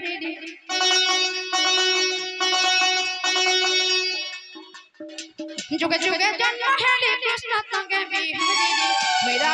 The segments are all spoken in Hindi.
बिहारी जुगे जुगे जन्म है कृष्ण संगे बिहारी मेरा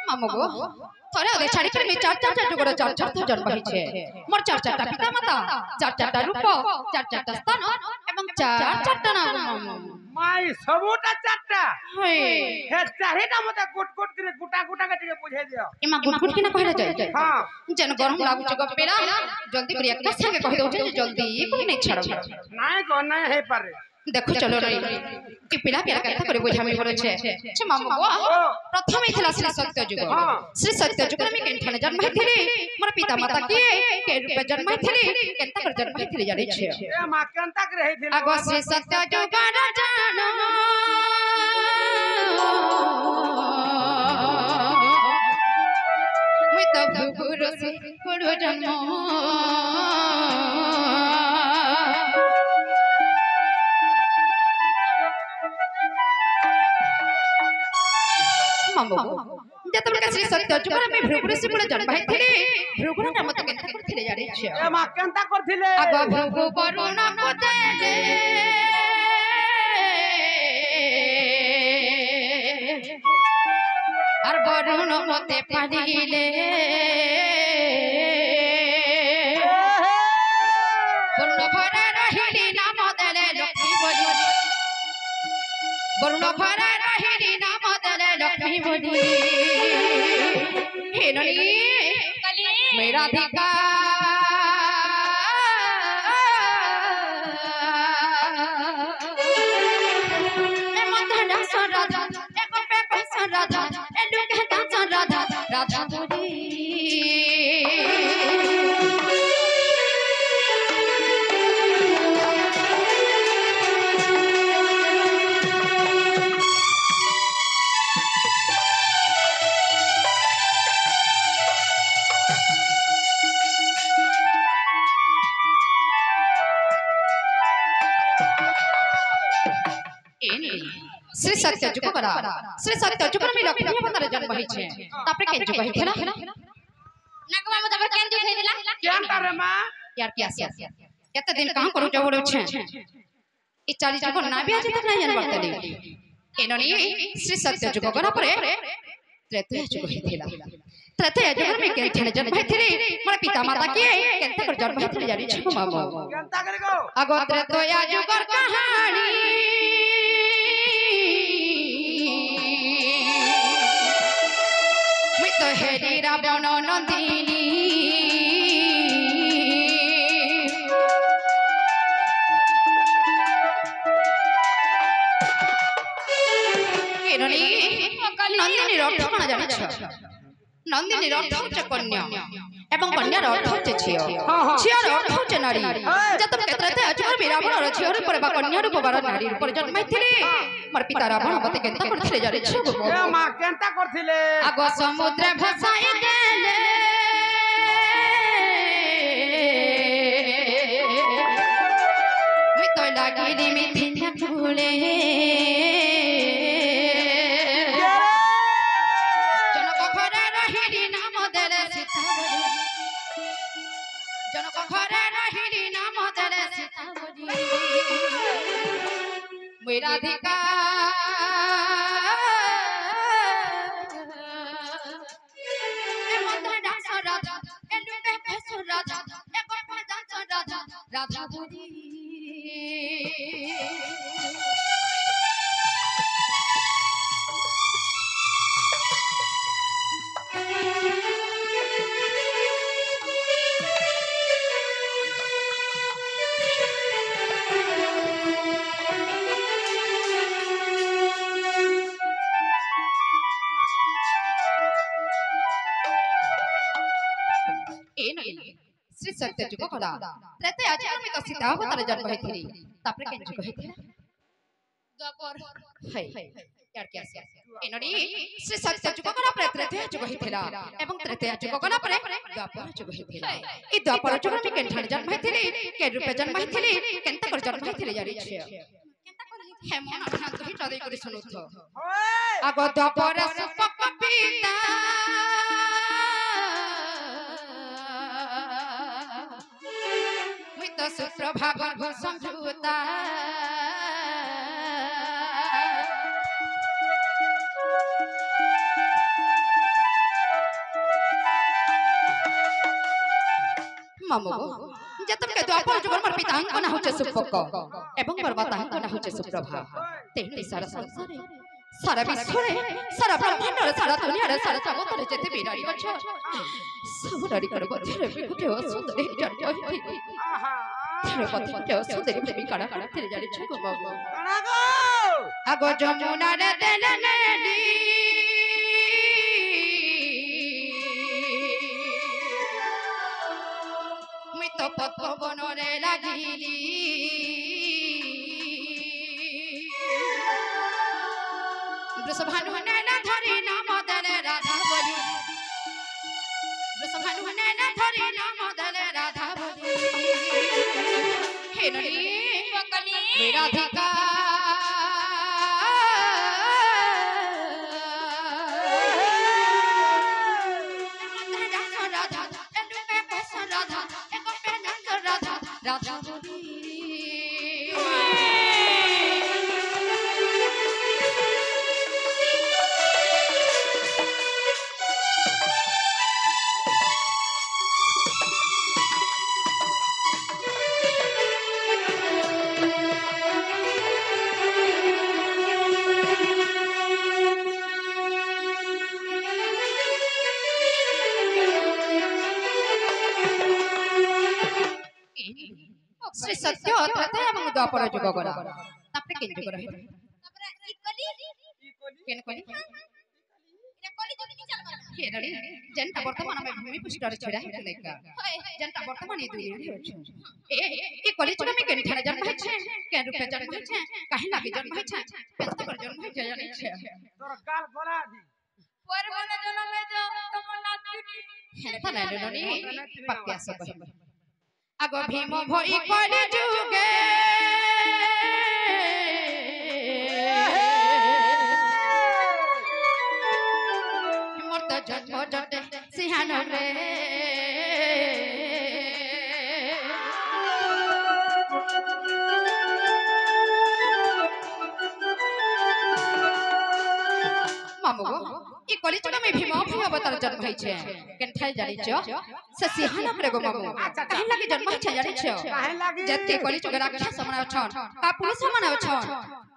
थोड़ा उधर छाड़ी कर में चार जुगड़ चार तो जन्म हिचे मोर चार पिता माता चार रूप चार स्थान एवं चार नाम माई सबोटा चारटा हे चारटा मते गुट करे गुटा के बुझे दियो इमा गुट के ना कहला जाय हां जन गरम लागु छ गपेरा जल्दी करिया के संगे कहि दउ छ जल्दी कोई नहीं छाड़ो नहीं को नहीं हे पारे देखो चलो रे कि पिला पिला कथा करे बुझा में पड़े छे मामू गो प्रथम इथला श्री सत्य जुग में केनठने जन्म हेथिले मोर पिता माता के रूप जन्म हेथिले केनता कर जन्म हेथिले जाने छे ए मां केनता कर हेथिले आगो श्री सत्य जुग राजानो मैं तब गुरु से गुरु जन्म जतबे के श्री सत्य जुग में भृगुर से बड़ जन्म हेथिले भृगुर नाम तो केनता करथिले जाने छे ए मां केनता करथिले आगो भृगु करुणा को देले और वरुण मते पादिले वरुण घरे रहिली नाम देले लक्ष्मी बोली वरुण घरे रहिली नाम देले लक्ष्मी बोली हिरणी मेरा धिका ए मत डांस राधा ए पे पैसा राधा ए लोग डांस राधा राधा बोली श्री सत्य जुग करा श्री सत्य जुग में लक्ष्मी अवतार जन्म होई छे तापरे के जुग होई थेला नगवा में तब केन जुग होइला केन करे मां यार की आसिया केते दिन कहां करू जवड़ो छे ई 40 जुग ना भी आज तक नहीं जान बतली एननी श्री सत्य जुग करा परे त्रेतया जुग होई थेला त्रेतया जुग में केन छने जन्म होई थेले मोर पिता माता के केनता कर जन्म होई थेले जानी छ मामा केनता करे गो आगो त्रेतया जुग कहानी तो हेरी रावण नंदिनी नंदिनी अर्थ कौन जानी नंदिनी अर्थ होचे कन्या एवं कन्यार अर्थ होचे छियो छियार अर्थ होचे नारी जतम केत्रते अजगर बिरावण और छियो रे परबा कन्या रूप बर नारी रूप जन्म थिले मोर पिता रावण मते केनता करथिले जारे छियो ए मां केनता करथिले आगो समुद्र भसाई देले मी तो लागिली मिथिला फूले मेरा धिका राधा बोली श्री सत्य जुग कला त्रैते आज में तो सीता अवतार जन्म होइथिली तापरे केन जुग होइथिला द्वापर है यार क्या से एनडी श्री सत्य जुग कला पर त्रैते जुग होइथिला एवं त्रैते जुग कला पर द्वापर जुग होइथिला ई द्वापर जुग में केन ठान जन्म होइथिली के रूपे जन्म होइथिली केनता कर जन्म होइथिली जानि छै केनता कर हे मन ठान तो हिटा दे करी सुनु थो आगो द्वापर सुपक पिता तो सुप्रभा गर्भ संभूता मामो जतम के द्वापर जुग मोर पितांक ना होचे सुपक एवं मोर मातांक ना होचे सुप्रभा तेहली सारा संसार सारा विश्व सारा ब्रह्मांड सारा दुनिया सारा जगत रे जते बिराड़ी गछ सब नारी कर बधरे गुटे सुंदर जन्म होइथि तेरे पति के सुंदर प्रेमी काड़ा तेरे जाने छको बाबू आगो जमुना रे देलनेली मी तो पद्म रे लागिली वृषभानु नैना धरि नाम दले राधा बोली वृषभानु नैना धरि नाम दले राधा बोली हेनरी वकली राधिका राधा एनुके बस राधा एक पे नंद राधा राधा बोली श्री सत्य त्रैते एवं द्वापर जुग गला तापरे केन जुग रहे तापरे ई कली केन कली इने कली जुग नि चलबा हेरडी जनता वर्तमान में भूमि पृष्ठ रे छडा है लइका जनता वर्तमान ई दुनिया रे होछ ए कली जुग में केन ठाने जन्म छै केन रूपे जन्म छै काहे लागे जन्म छै केनता कर जन्म छै जानि छै तोर काल गोला दी पर मन जन्म में जो तुम नाचुनी हेता ना ननी पक्का सब आगो भीम भई कली जुगे मोर तो जन्म जटे सिहान रे मामू ई कली जुग में भीम भई अवतार जन्म होई छै केन ठाई जानि छ से सिहान रे गो मामू काहे लागे जन्म छै जानि छ काहे लागे जते कली जुग राक्षस समाना छन का पुरुष समाना छन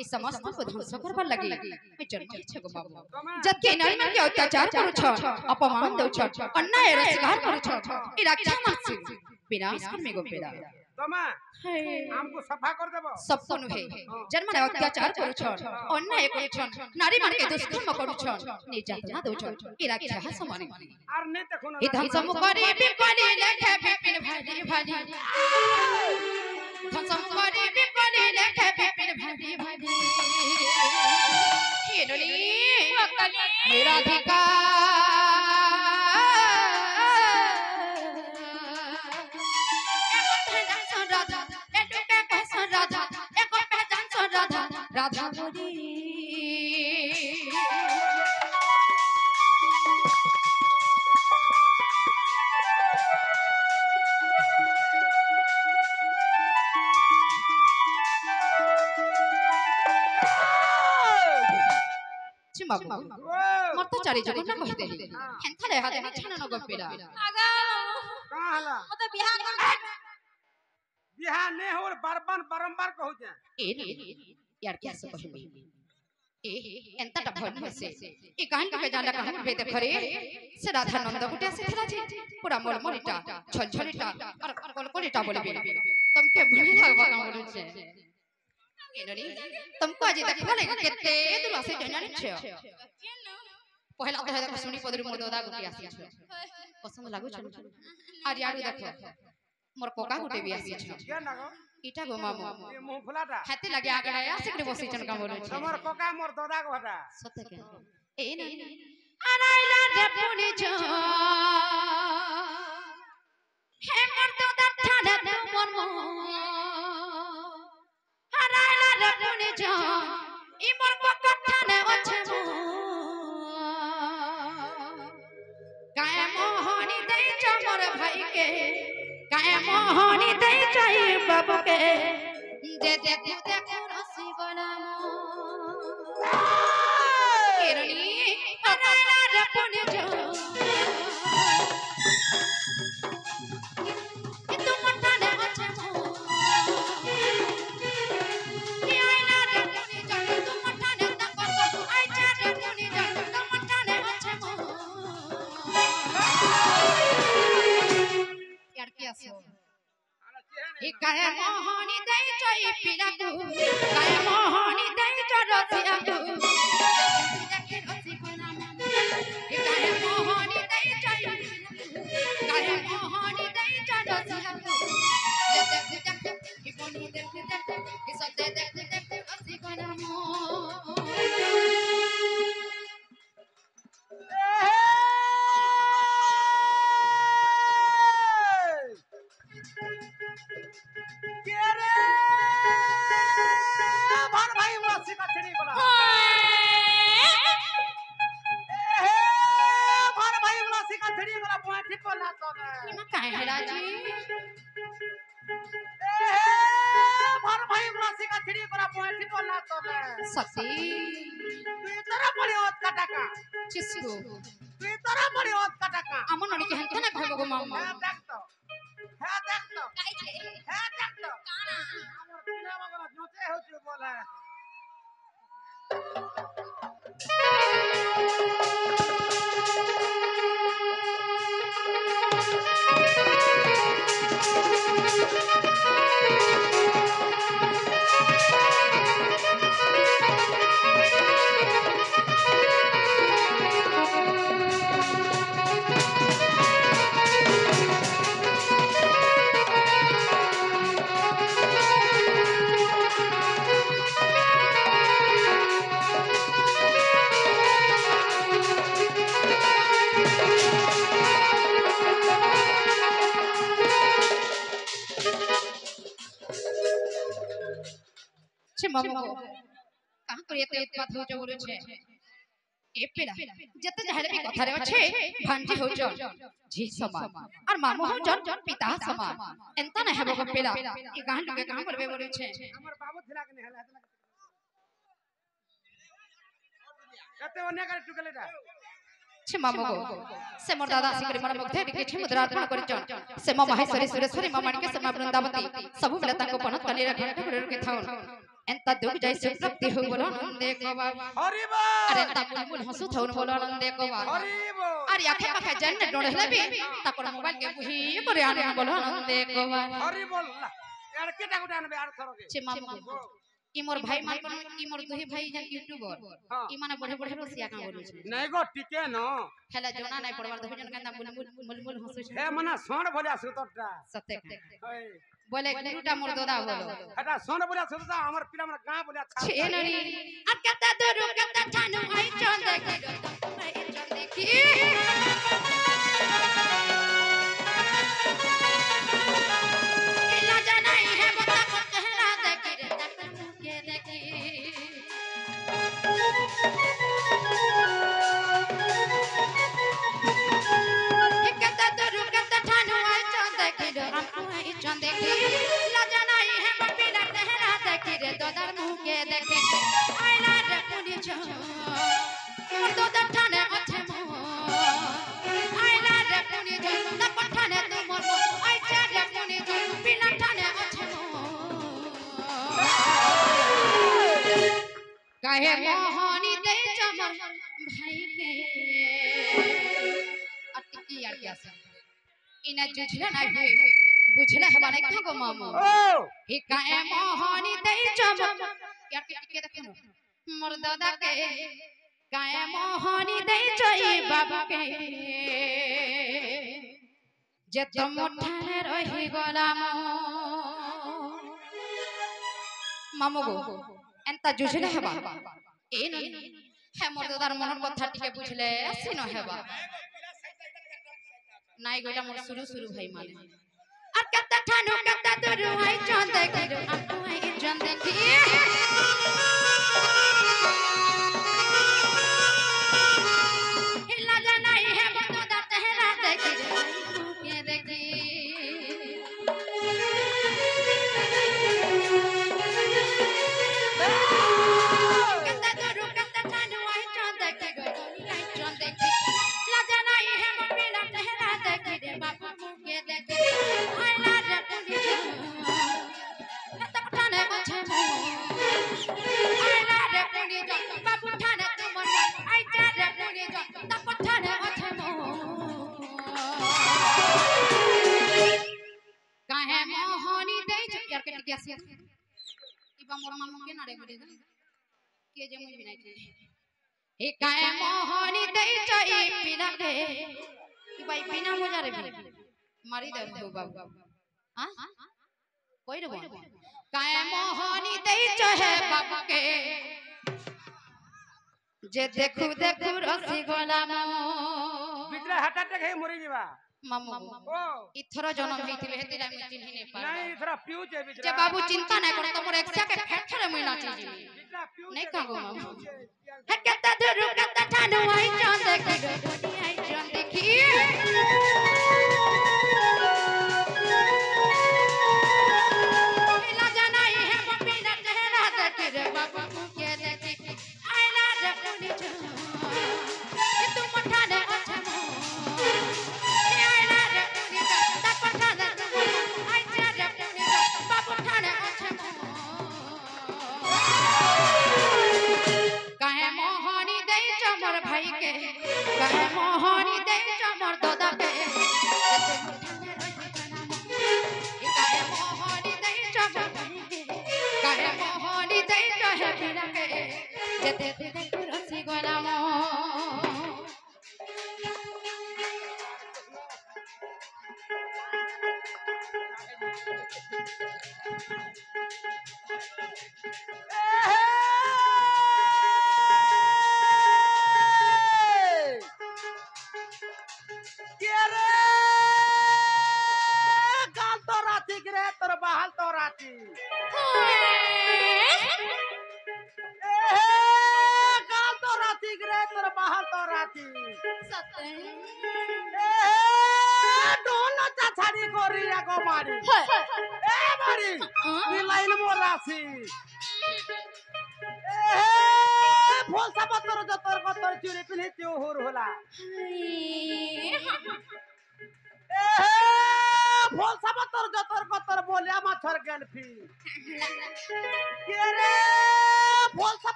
ई समस्त को ध्वंस करबा लागि ई जन्म छै गो मामू जते नारी मन के अत्याचार करू छन अपमान दउ छन अन्याय रे शिकार करू छन ई राक्षस मानसी विनाश कर में गो पेड़ा तमा हमको सफा कर देबो सब कोनु है जन्म रे अत्याचार करू छन अन्याय करू छन नारी मन के दुष्कर्म करू छन निर्यातना दउ छन ई राक्षस समाने आर नै त कोनो ई ध्वंस करी बिकली लेखे बिपिन भारी भारी ध्वंस करी बिकली लेखे बिपिन भारी भारी हेनली वकली राधिका राधा बोली चिमागो मोर तो चारि जगह ना कहि देली हेनथले हाथे छाना न गपेला आगा का हला ओ तो बियाह कर बियाह नै होर बारंबार कहू जा ए यार क्या से कहबी ए एंता भन से ए कहानी के जाला कहानी बे देखरे से राधा नंद गुटे से थिला जे पूरा मरमरिटा छलछलिटा और कलकलिटा बोलबे तुमके भूल लागबा का बोलु छे एनरी तुमको आज देखबा ले केते दुला से जानि छे पहला तो है सुनी पदरी मोर दादा गुटी आसी छे पसंद लागु छ आर यार देखो मोर कोका गुटे भी आसी छ क्या नागो इटा गो मामू ये मुंह फुलाटा हाथे लगे आगड़ा या सिकरे बसी चन का बोलो छ तमर कोका मोर दादा को हटा सत्य के ए न अनाइला रे पुनी छ हे मोर दादा ठाडा तुमर मो अनाइला रे पुनी छ इ मोर कोका ठाने ओछे मो काय मोहनी दे छ मोर भाई के काय मोहनी दे जाई बाबू के जे देखू देखू रसी बनामो केरणी अनाला रपने जो तू मठाने अच्छे मो कि आईना रपने जो तू मठाने तको आई जा रपने जो तू मठाने अच्छे मो यार क्या सो काय मोहनी दे जाई पिलाकू काय मोहनी दे जो रसियाकू देखे रसी बनाम काय मोहनी दे जाई काय मोहनी दे जो रसियाकू देख इ बोनी देख इ सब देख रसी बनाम काय है राजी सती चिस्कू আমন ননি কে হন্তা না কইবো গো মাম্মা देख तो কাই छे देख तो काना हमर पिना मगरा जोते होचे बोला छे मामा कहां कर एते बात हो जो बोले छे ए पेला जते जहले भी कथा रे छे भांजी हो जन जी समान और मामू हो जन पिता समान एंता न हेबो गो पेला ई गांड के कहां पर बोले छे हमर बाबू थिला के नेहला कते ओने करे टुकलेटा छे मामू गो से मोर दादा सिकरी मन मुग्धे के छे मुद्रार्पण करि जन से मामा महेश्वरी सुरेश्वरी मामाणी के समा वृंदावती सब बेला ताको पनत कने रे घंटा करे के थाउन एंता दुख जाय से प्राप्ति हो बोलो नंदे को बा हरि बोल अरे ता बुलबुल हंसु थाउन बोलो नंदे को बा हरि बोल अरे आखे पाखे जन डोड़ले भी ताको मोबाइल के बुही करे आने बोलो नंदे को बा हरि बोल यार केटा गुटा ने यार थरो के छे मामू ई मोर भाई मान कोन ई मोर दुही भाई जन यूट्यूबर ई माने बड़े बड़े रोसिया का बोलु छे नहीं गो टिके न हेला जोना नहीं पड़वार दुही जन कंदा बुलबुल हंसु छे हे मना सोन भोलिया सुतटा सत्य ओए बोले गुरुटा मोर दोदा बोलो हटा सोन भोलिया सुतटा हमर पिला मन गां भोलिया छा छे नरी आ कता दरु कता ठानु आई चन देखी आई चन देखी इला जनाई है बता को कहना देखी रे तक के देखी कता दरु कता ठानु आई चन देखी रे हमको आई चन देखी इला जनाई है पिला कहना देखी रे दोदर मुंह के देखी आइला रे पुनी छ मोर दोदर ठाने अच्छे मो आइला रे पुनी छ तक ठाने तू मोर आई जा रे पुनी छ पिला ठाने अच्छे मो काहे मोहनी दे चमर भाई के अटकी यार क्या सा इना जुझला ना है बुझला है माने का गो मामू ओ ही काहे मोहनी दे चमर यार के देखो मोर दादा के काहे मोहनी दे चई बाबा के जे तुम ठाने रही गलाम मामू गो एंता जुझले हेबा ए न हे मोर दादार मनर कथा टिके बुझले सिन हेबा नाइ गोटा मोर शुरू शुरू भाई माने আর কত ঠানো কত দূর হই চাঁদ দেখি আপু হই চাঁদ দেখি হিলা জানাই হে বতো দা তেহরা দেখি কে দেখি কত দূর কত ঠানো হই চাঁদ দেখি গো হই চাঁদ দেখি লা জানাই হে বিনা তেহরা দেখি রে বাপু কে দেখি मारी दे बाबू कोई रे काय मोहनी दई चहे बाबू के जे देखु देखु रसी गोलाम बिटला हटा तक हे मरी जीवा मामू ओ इथरो जन्म हेतिले हेतिला मैं चिन्हि नै पार नहीं इथरा फ्यूज है बिटला जे बाबू चिंता नै कर तमर एकसा के फेठरे मैं नाची जी बिटला फ्यूज नहीं कागो मामू हे कत दूर कत ठानु आई चांद देखी गोटी आई चांद देखी हिला जनाई है बपीना चेहरा देखी रे बाबू के देखी आइला रे पुनी जो कि तुम ठाने अच्छे मो आइला रे पुनी जो तक ठाने तुम आई जा रे पुनी जो बाबू ठाने अच्छे मो काहे मोहनी देई चमर भाई के काहे मोहनी देई चमर दादा के काहे मोहनी देई चमर भाई के काहे मोहनी देई चहे बिना के जते जते रसी गोलाम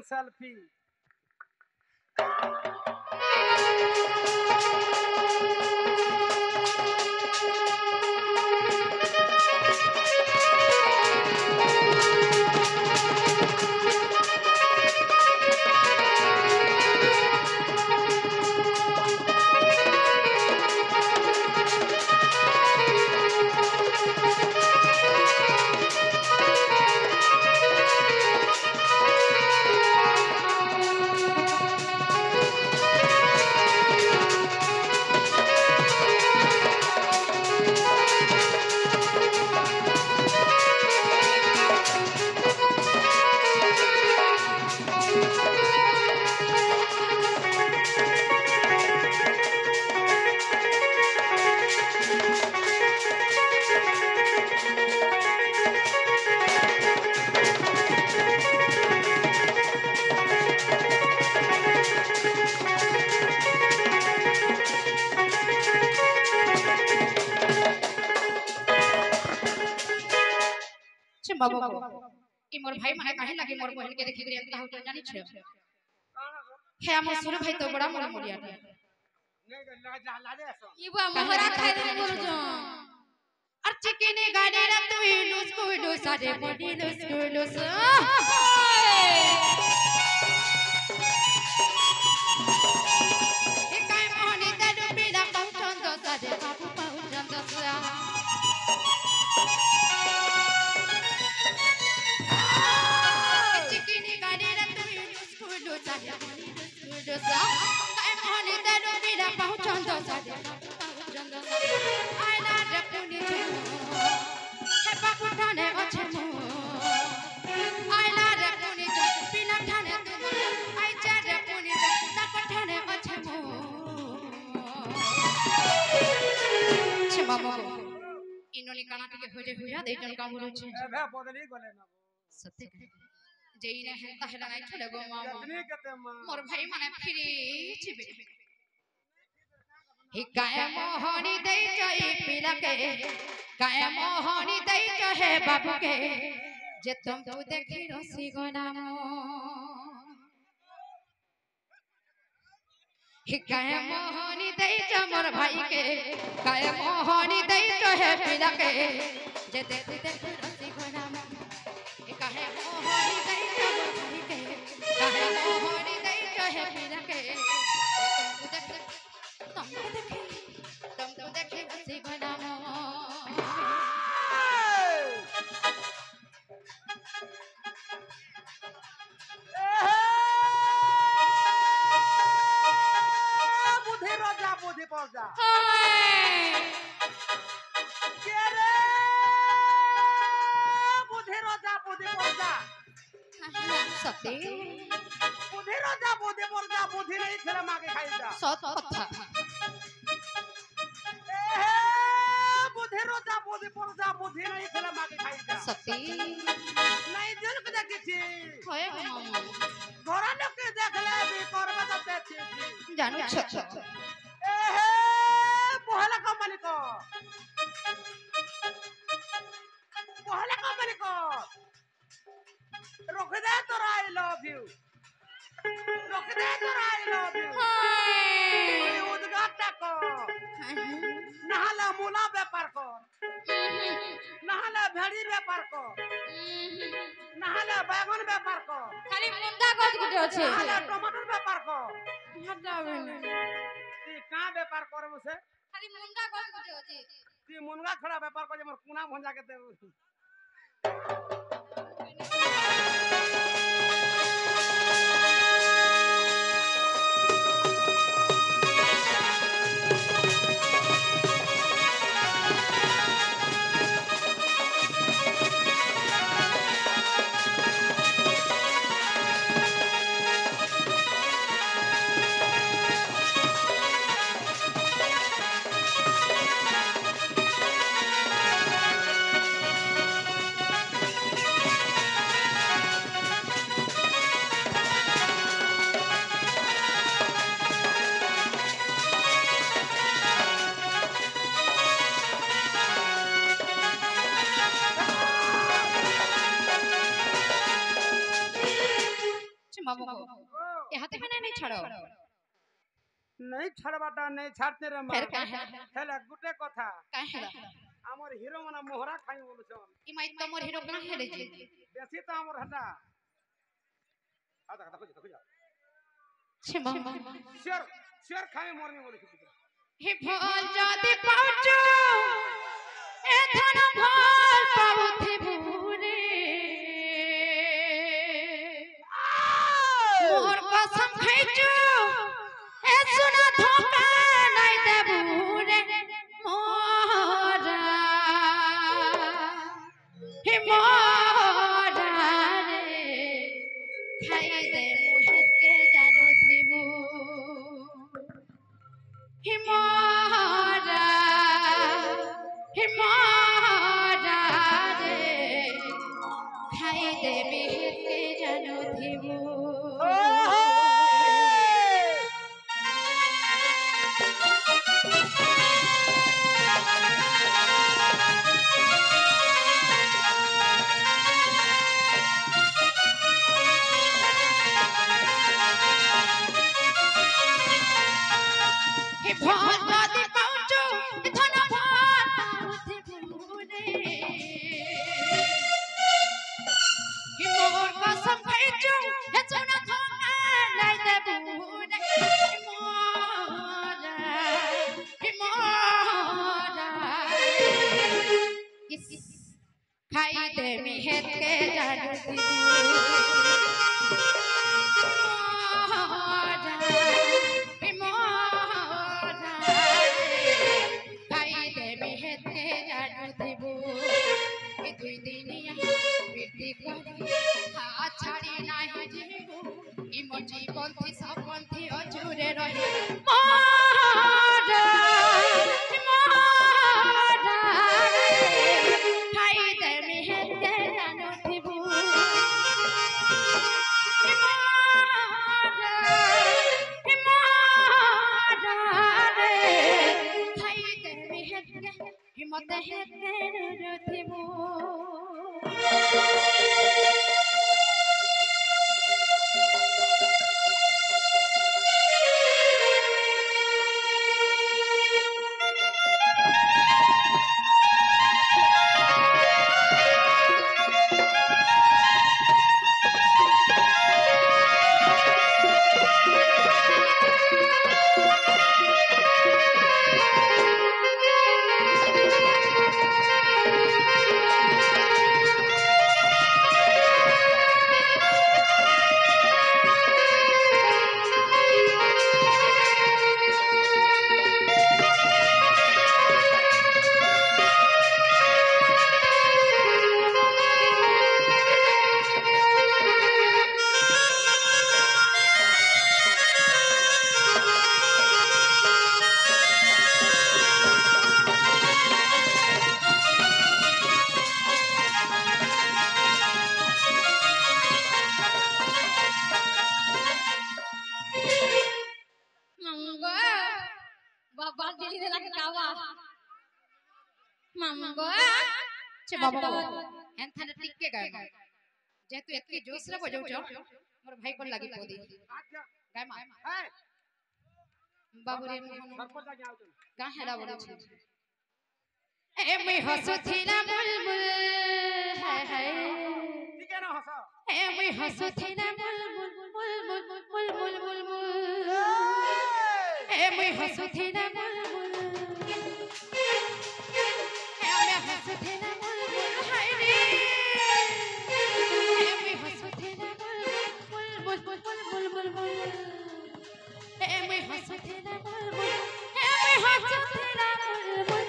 सेल्फी बाबू कि मोर भाई माने काहे लागे मोर बहन के देखि एंता हो जानि छ हे हमर सुर भाई तो बड़ा मोर मोरिया नहीं लाजे असो ई बा मोहरा खाइ रे गुरुजन আর চিকেনে গাড়ি রে তুই লুস কুলু সারে বডি লুস কুলু এ কাই মোহনি দারু পিড়া পৌঁছন্দ সারে বাবু পৌঁছন্দ সা চিকেনে গাড়ি রে তুই লুস কুলু সারে বডি লুস কুলু সা কাই মোহনি দারু পিড়া পৌঁছন্দ সারে বাবু পৌঁছন্দ সা আইলা রে পুনি হে বাবু ঠানে আছে মো আইলা রে পুনি পিলা ঠানে তুমি আই চা রে পুনি তাক ঠানে আছে মো ছে বাবা ইনলি কানা থেকে হইরে হইয়া দেজন কাম বলছে এবে বদলি গলে না সত্যি যেই না হেতা হেলা নাই ঠলে গো মামা কিতনি কেতে মা মোর ভাই মানে ফিরি চিবে হি গায় মোহনি দেই চাই পিলাকে গায় মোহনি দেই চাহে বাবুকে যে তুমকু দেখি রসি গনাম হি গায় মোহনি দেই চা মোর ভাইকে গায় মোহনি দেই চাহে পিলাকে যে দেখি দেখি রসি গনাম হি গায় মোহনি দেই চা মোর ভাইকে গায় মোহনি দেই চাহে পিলাকে तुमको देखे हंसी बनामो बुद्धि रोजा बुद्धि पौजा के रे बुद्धि रोजा बुद्धि पौजा सत्य बुद्धि रोजा बुद्धि पौजा बुद्धि नहीं खेला मागे खाई जा सत कथा बुद्धि रोजा बुद्धि पौजा बुद्धि नहीं खेला मागे खाई जा सत्य नहीं दिल के देखी होए गो मामा घोड़ा लोग के देख ले भी करबे तो देखी जानू छ पहला कंपनी को पहला कंपनी को रोक दे तो आई लव यू रोक दे तो आई लव यू उद्घाटन को नहाला मूला व्यापार को नहाला भेड़ी व्यापार को नहाला बैगन व्यापार को खाली मुंडा गज गुटे আছে नहाला टमाटर व्यापार को हटावे ती का व्यापार करबो से खाली मुंडा गज गुटे আছে ती मुनगा खड़ा व्यापार को जे मोर कुना भंजा के दे ये हाथे में नहीं छाड़ो नहीं छड़बाटा नहीं छाड़ते रे मां फिर का है हेला गुटे कथा का है हमर हीरो मना मोहरा खाई बोल छन ई माई तो मोर हीरो कना हेले जी बेसी तो हमर हटा आदा देखो जा छे मामा शेर शेर खाई मोरनी बोल छी हे भोल जाति पाउचो ए धन भोल पाउथे भूरे मोर कसम खाइचो ए सुना धोखा नहीं देबू रे मोरा हे मोरा रे खाई दे मोहित के जानो थीबू हे मोरा रे खाई दे मोहित के जानो थीबू हे भोल जाति पाउचो धन भोल पाउथे भूरे भाई दे मेहत के जादू दिबू भाई दे मेहत के जादू दिबू ए दुई दिनिया बिरती करी हाथ छाड़ी नाही जीबू इ मोर जीवन थी सब पंथी अछुरे रही भाई दे मेहत के जादू दिबू हिम्मत है तेरे थिबू बाबा एंथन टिके गए जेतु एतकी जोश रे बजाउ छ मोर भाई को लागी पोदी गाय मा बाबू रे सरपंच जाओ का हेला बोल छ ए मैं हसुथिला बुलबुल हाय हाय ठीक है ना हस ए मैं हसुथिला बुलबुल बुलबुल बुलबुल बुलबुल ए मैं हसुथिला बुलबुल ए मैं हसुथिला बुलबुल हाय रे ए मैं हसुथिला बुलबुल बुलबुल बुलबुल ए मैं हसुथिला बुलबुल ए मैं हसुथिला बुलबुल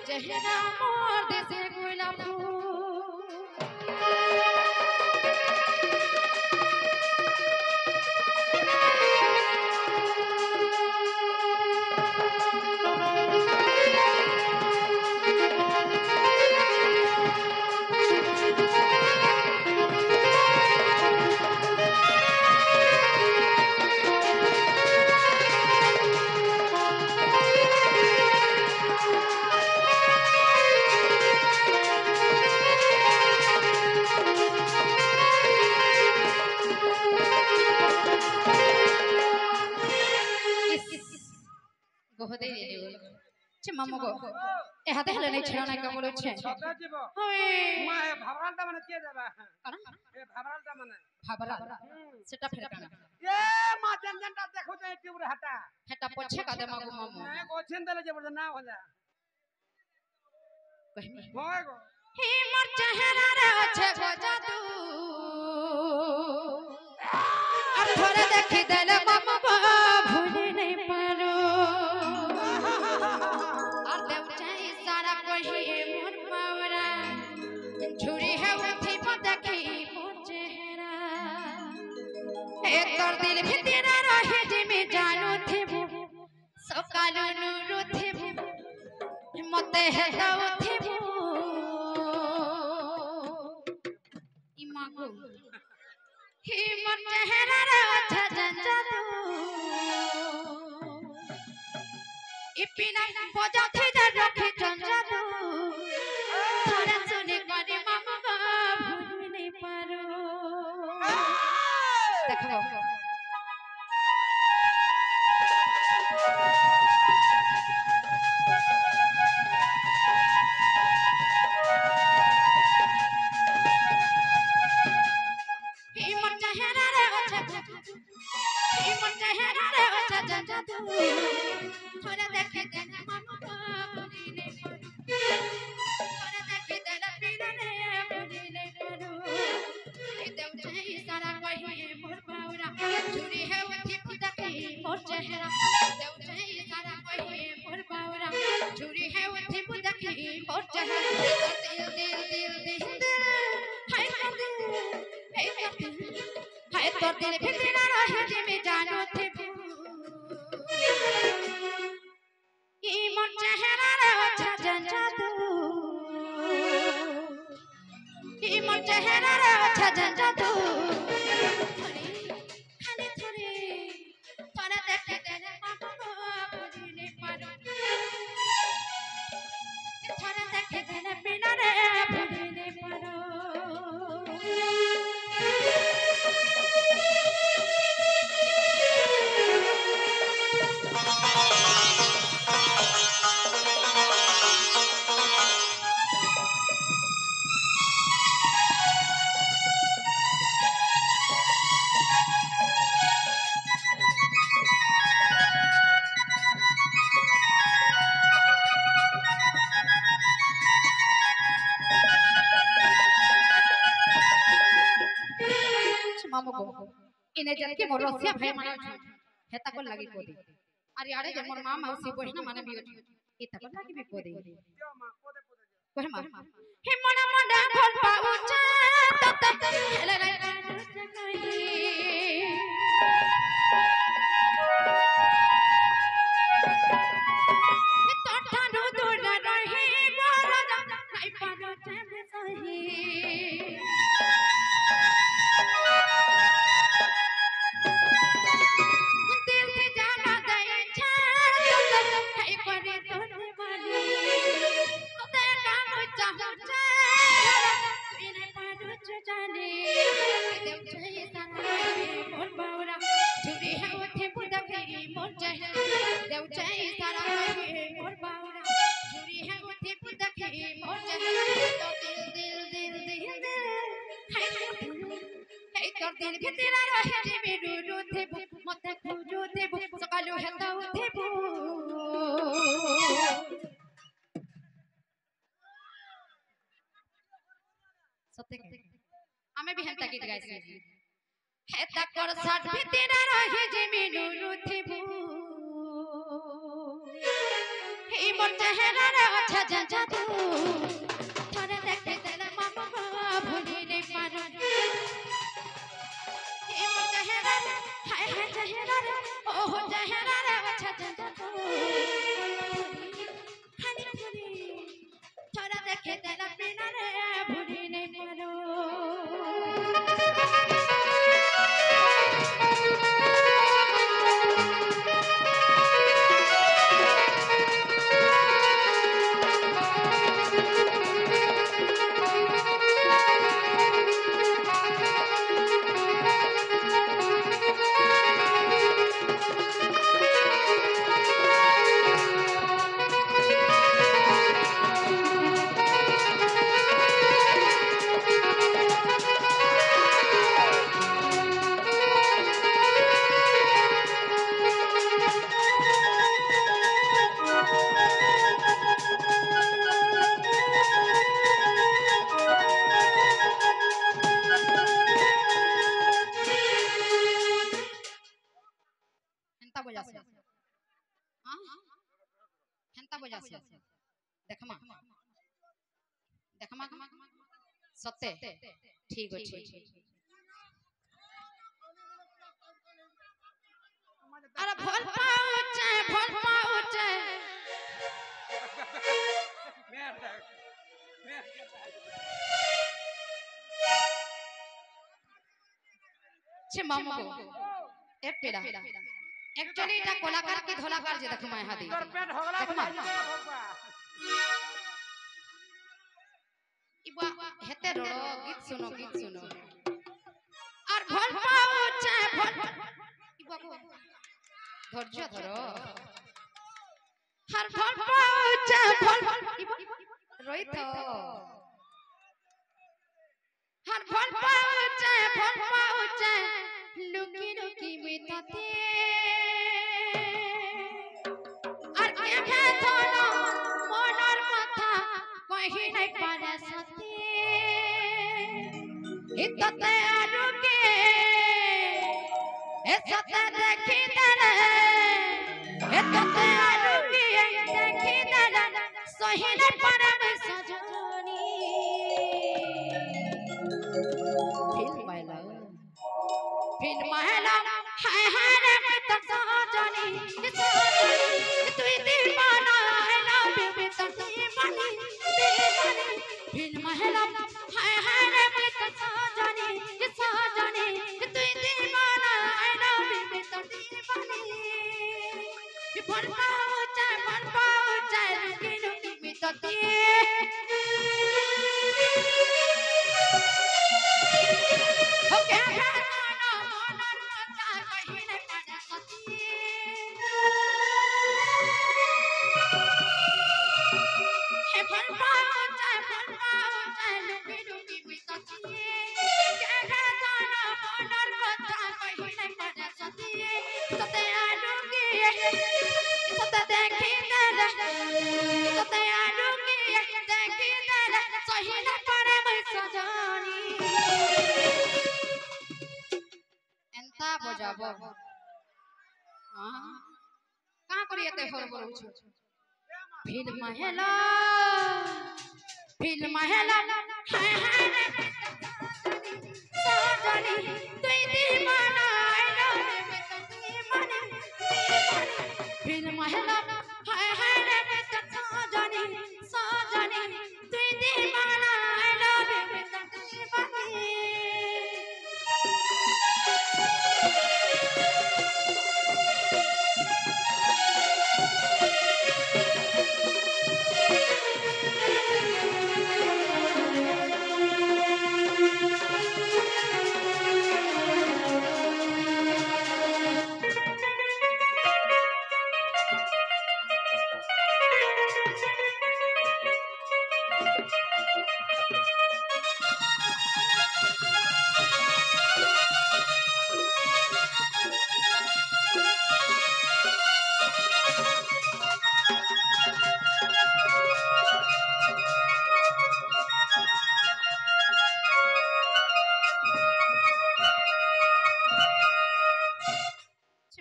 जहरा मोर देसे गुलाब गोहदे ले ले छ मामो गो ए हाथे हले नै छेना का बोलो छ सदा जीव होय मा भाबरालटा माने के देबा कना ए भाबरालटा माने भाबरा सेटा फेर काना ए मा जन देखो जे टिउर हटा हेटा पछे का दे मागो मामो ए गोछिन देले जे बड़ ना हो जा कहमी होय गो हे मोर चेहरा रे छे गजा तू अठोरे देखि देले मामो गो भूल नै पारो मोर पावरा छुरी है उठी देखी मोर चेहरा ए तोर दिल भितरा रहे जे में जानो थेबो सकालो नुरो थेबो मते है दाव थेबो ई मागो ही मोर चेहरा रे अच्छा जंजा दो इपिना बजा थे रखे जंजा दो देखो और चाहे दिल दिल दिल दिल दिल हाय तो दिल भीतर रहे जे में जानो थे ई मोर चेहरा रे अच्छा जादू ई मोर चेहरा रे अच्छा जादू खाली थोड़े तोरा देखे तेरे पापा बुझने पारो तोरा देखे तेरे बिना रे बुझने पारो मामू को इने जन के मोर रसिया भाई माने हेता को लागी कोदी अरे अरे जन मोर मां मौसी बहिना माने बियो एता को लागी भी कोदी क्यों मां कोदे कोहे मां हे मना मना ढोल पाउचा तत हेले रे हे तोठा नु दूर रहे गोरा नहीं पारो चैन सही दिल के तेरा रहे जे मेरू रोथे मते खुजो देबो सकालु हेता उठेबो सत्य हमें भी हेता गीत गाइसी हेता कर साथ भी तेरा रहे जे मेरू रोथेबो हे मोर चेहरा रे अच्छा जादू थारे देखे तेरा मामा भूली नहीं पारो हाय हाय चेहरा रे ओह चेहरा रे अच्छा जादू खाली खाली थोड़ा देखे तेरा बिना रे भूली नहीं पारो देखमा सत्य ठीक अछि अरे भोल पाउचे छे मामू को एक पेड़ा एक्चुअली এটা কলাকার কি ধলাকার যে দেখো মাই হাদি पेट होगला इबा हेते रोड़ो गीत सुनो और भोल पाउचे इबा को धैर्य धरो हर भोल पाउचे इबा रोहित हर भोल पाउचे लुकी लुकी बिताते और के भेथलो मनर कथा कहि नहीं पारे सती हितते आरुके ए सते देखि दरे हितते आरुके देखि दरे सही नहीं पारे एंता बजाबो हां का करिए ते होर बोलू छ फिल्म हेला हाय हाय सजनी तुई दीवाना आइलो दीवाना फिल्म हेला हाय हाय रे सजनी तुई दीवाना आइलो दीवाना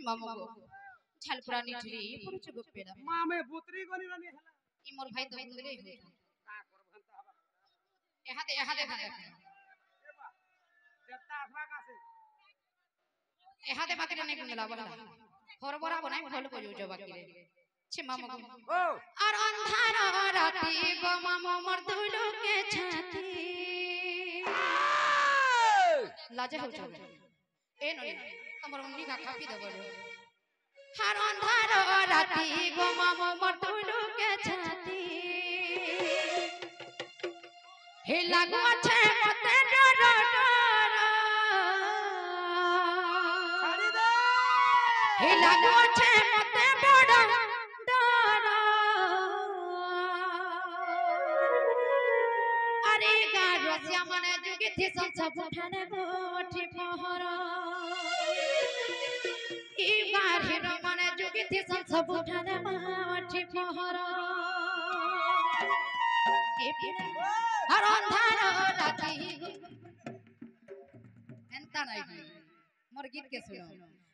मामो झालपुरा निठली पुरुष गुप्पेरा मामे बुतरी गनी रनी हला ई मोर भाई तो गुंदले हो का करबन त हबा यहाँ दे ए बा देवता आत्मा का से यहाँ दे बाकी नहीं गुंदला बोला हरबरा बनाई फल को जो बाकी रे छे मामो ओ और अंधार राती गो मामो मोर दुलु के छाती लाजे हो जाओ ए ननी तमर उन्नी का खापी देबो हर अंधार राती गो मामो मोर दुलु के छाती हे लागो छे मते डर छाड़ी दे हे लागो छे मते बड़ डर अरे गारो श्यामने जुगी थी सब ठाने गोठी पहर ई गार माने जुगी थी सब ठाने गोठी पहर हर अंधार राती एंता नहीं मोर गीत के सुनो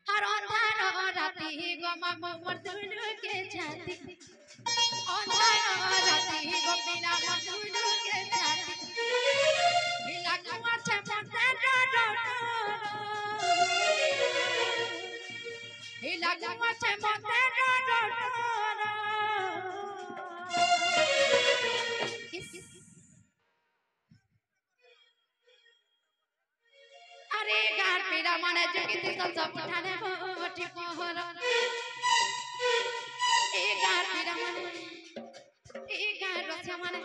हर अंधार राती गो मामो मोर दुलु के छाती अंधार राती गो बिना मोर दुलु के छाती हिला कुआ छे मते डर हिला कुआ छे मते डर अरे गार पीड़ा माने जुगी थी सब उठाने बोठी पहर ए गार पीड़ा माने ए गार रक्षा माने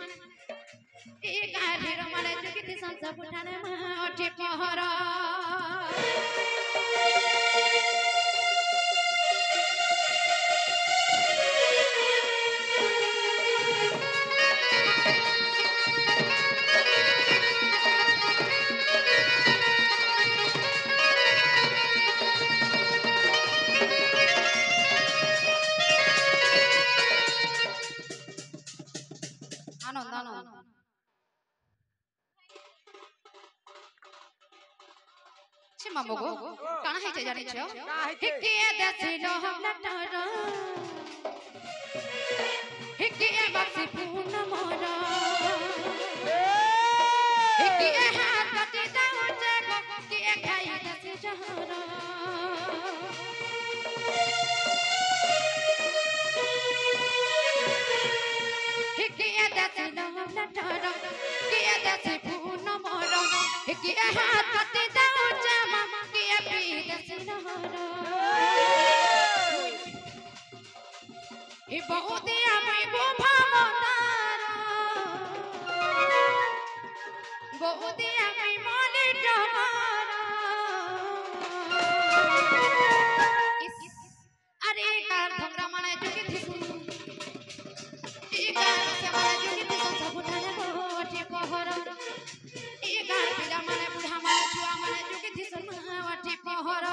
ए गार हीरो माने जुगी थी सब उठाने बोठी पहर आनंद आनंद छे मामो गो काना है जे जानि छो हिकिए देसिलो हम लटर हिकिए बक्सी पूर्ण मोर हिकिए हाथ कटी दाउ जे गो किए खाई देसि जहर हिकिए देसिलो हम लटर किए देसि पूर्ण मोर हिकिए हाथ कटी दाउ जे मामा किए पी देसि जहर ही बहुतिया मैं गो भावतारा दिया कोई माने डरा अरे कार भंगरा माने जुगी थी ए कार से माने जुगी थी सब उठाने कोठी पहर ए कार पिला माने बुढ़ा माने छुआ माने जुगी थी सब वाठी पहर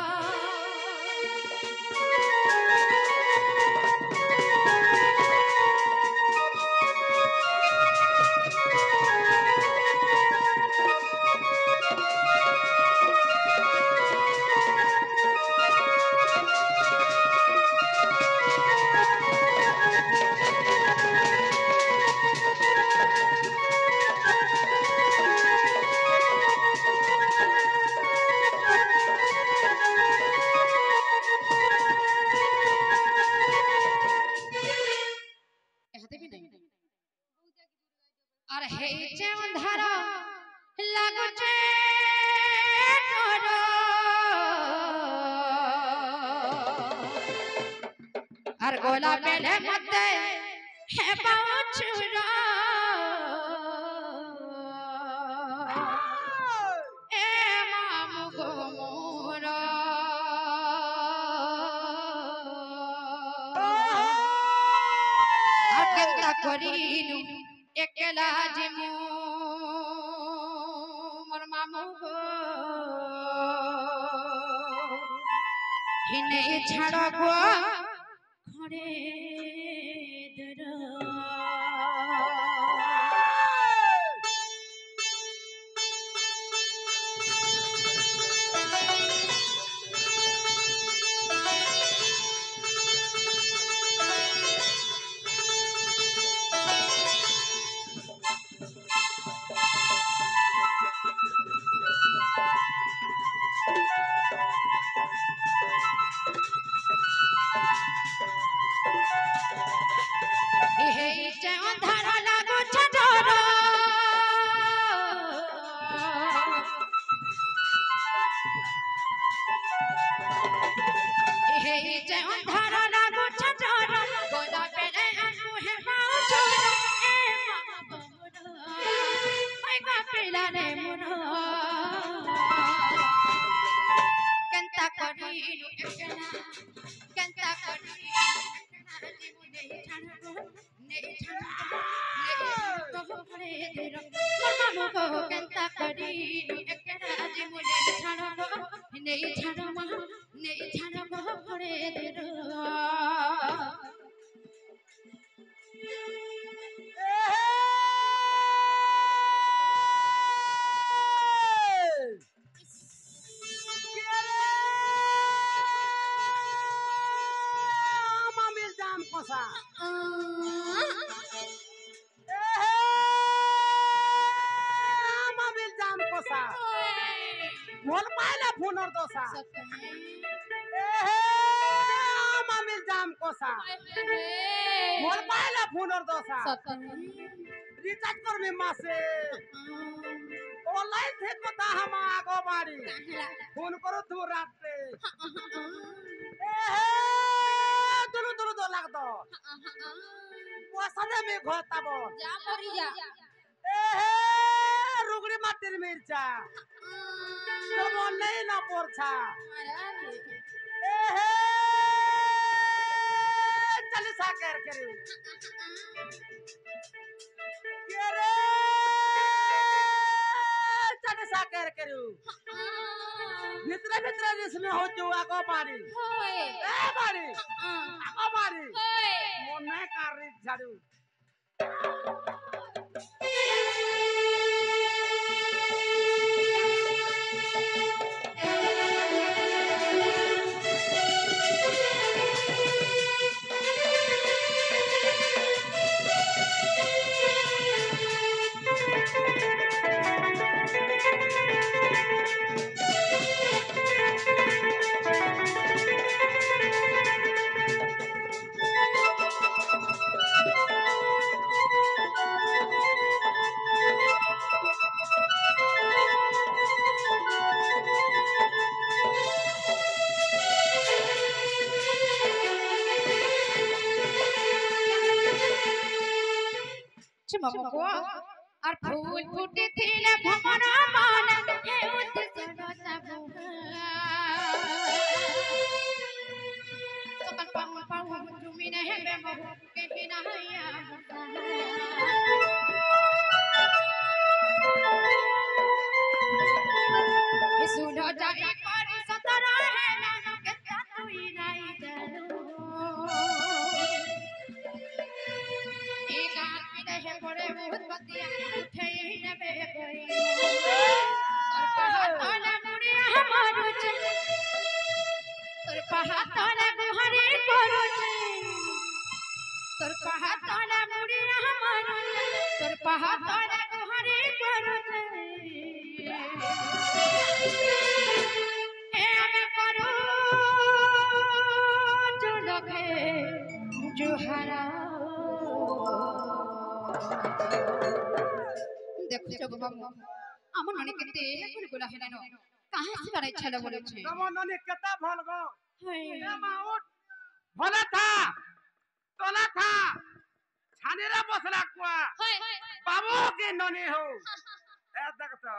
और हे जेवन धारा लागो चे डरो और गोला पेले मते है पाछुरा ए मामू गो मोरा अकेला करीनु एकला जिमु मोर मामू गो हिने छाड़ गो खड़े दरा मोल पायला फुनर दोसा मामिल जाम कोसा मोल पायला फुनर दोसा रिचार्ज कर में मासे ऑनलाइन थे पता हम आगो बाड़ी फोन करो तू रात पे दुलु दुलु दो लाग दो पोसने में घोता बो जा मरी जा रुगड़ी माटिर मिर्चा तो नहीं ना पोरछा चल साकर करू ये रे चल साकर करू भीतर भीतर इसमें हो जो आगो मारी ए मारी आगो मारी मन नहीं कर रही झाड़ू chứ mà một quá আর ফুল ফুটেছিলে ভ্রমণ মান হে উদ্দেশ্য যাবো সকাল পাহুন পাহুন তুমি না হেবে বহু কে না হইয়া सुनो जाए पर सतरा है ना के तुई नहीं जानो एक आंख में रहे पड़े बहुत बतिया उठे ही न बे गई तोर पहाड़ मुड़े हमारो छे तोर पहाड़ गुहरे करो छे तोर पहाड़ मुड़े हमारो तोर पहाड़ गुहरे करो छे देखो जब बाबू আমার মনে কেতে কোন গোলা হেলান কাহে সিগার ইচ্ছা বলেছে তোমার ননি কেতা ভাল গো হায় এ মা উঠ ভলা থা তোলা থা ছানেরা বসলা কুয়া বাবু के ননি हो এ দেখতো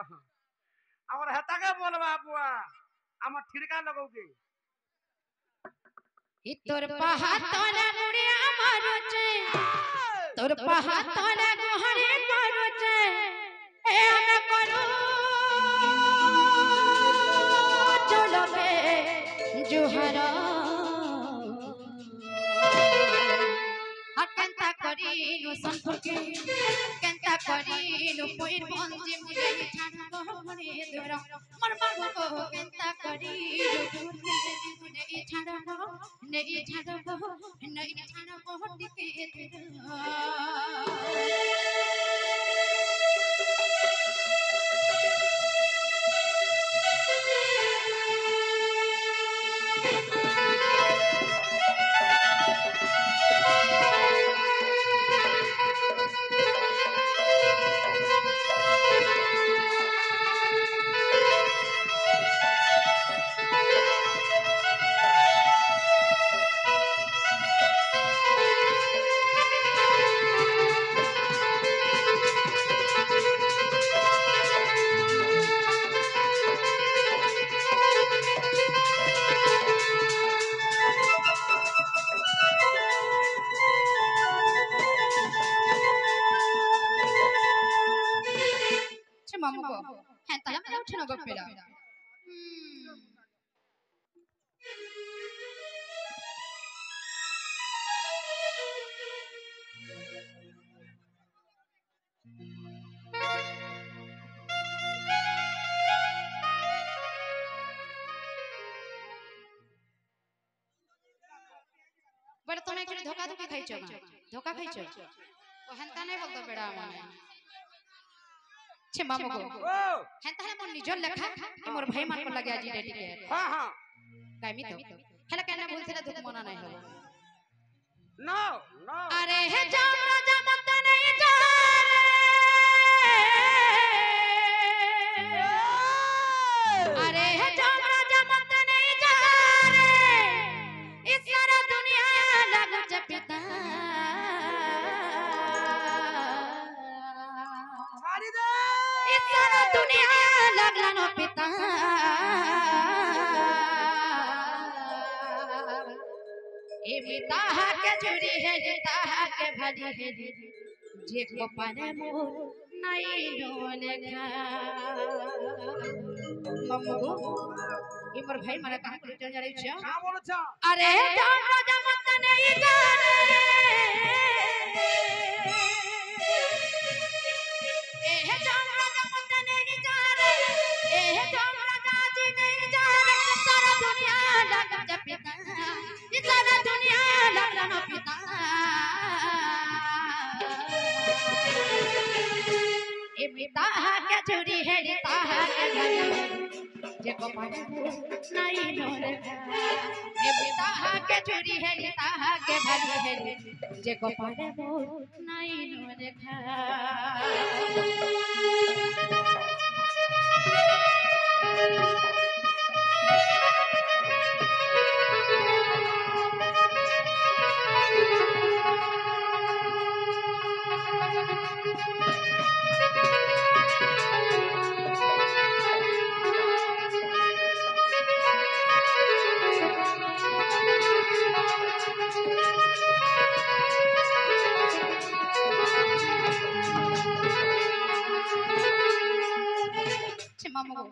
আমার হেতাকে বলবা বুয়া আমার ঠিড়কা লগৌকে তোর পাহাতলা মুড়ে আমার চে তোর পাহাতলা গোহরে করছে এ আমি করু চলবে জোহরা কেনতা করিনু সম্পর্কে কেনতা করিনু পইর বন্ধে মুলে ছাড়বো মনে দূর মর মাগো কেনতা করিনু মুলে ছাড়বো নেই ছাড়বো দিকে मामू को हैं तला में उठनो गप पेला बड़े तुम एक धोखा धोखी खाइछो धोखा खाइछो ओ हेंता नहीं बोलतो बेड़ा माने छे मामू को हेंता है मोर निजर लेखा ए मोर भाई मान को लगे आज रेडी के हां हां कामी तो हेला केने बोलथिला दुख मना नहीं हो नो नो अरे हे जाम राजा मत नहीं जा अरे हे जाम राजा मत नहीं जा रे इस सारा दुनिया लगो जपता छाड़ी दे इस सारा दुनिया लगला नो पिता ए पिता के चोरी है पिता के भली है जे को पाने मोर नहीं डोले खा मम्मू ई मोर भाई माने कहां के चल जाई छ का बोलो छ अरे जान राजा मत नहीं जाने ए जान राजा मत नहीं जाने ए जान राजा जी नहीं जाने सारा दुनिया लग जपिता ये सारा दुनिया लग ना पिता ए पिता के चोरी है पिता के भली जे को पाने नहीं डोले ए पिता के चोरी है पिता के भली है जे को पाने नहीं डोले मामू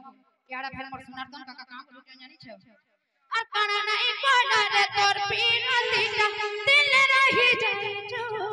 याड़ा फेर मोर सुनार तन काका काम करू जानी छ और काना नहीं कोना रे तोर पीनती का दिल रही जाए जो